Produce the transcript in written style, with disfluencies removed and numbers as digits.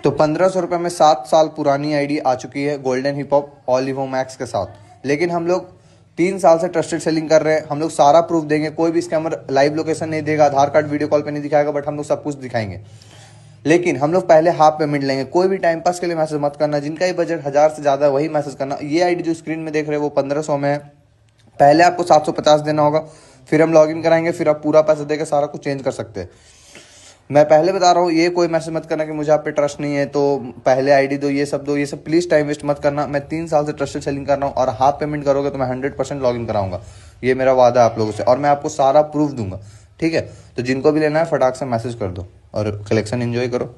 तो 1500 रुपये में 7 साल पुरानी आईडी आ चुकी है गोल्डन हिप हॉप ऑलिवो मैक्स के साथ। लेकिन हम लोग 3 साल से ट्रस्टेड सेलिंग कर रहे हैं। हम लोग सारा प्रूफ देंगे, कोई भी स्कैमर लाइव लोकेशन नहीं देगा, आधार कार्ड वीडियो कॉल पे नहीं दिखाएगा, बट हम लोग सब कुछ दिखाएंगे। लेकिन हम लोग पहले हाफ पेमेंट लेंगे। कोई भी टाइम पास के लिए मैसेज मत करना। जिनका ही बजट 1000 से ज़्यादा है वही मैसेज करना। ये आईडी जो स्क्रीन में देख रहे हैं वो 1500 में है। पहले आपको 750 देना होगा, फिर हम लॉगिन कराएंगे, फिर आप पूरा पैसा देकर सारा कुछ चेंज कर सकते हैं। मैं पहले बता रहा हूँ, ये कोई मैसेज मत करना कि मुझे आप पे ट्रस्ट नहीं है तो पहले आईडी दो, ये सब दो, ये सब प्लीज़ टाइम वेस्ट मत करना। मैं 3 साल से ट्रस्टेड सेलिंग कर रहा हूँ और हाफ पेमेंट करोगे तो मैं 100% लॉगिन कराऊंगा। ये मेरा वादा है आप लोगों से, और मैं आपको सारा प्रूफ दूंगा। ठीक है, तो जिनको भी लेना है फटाक से मैसेज कर दो और कलेक्शन एंजॉय करो।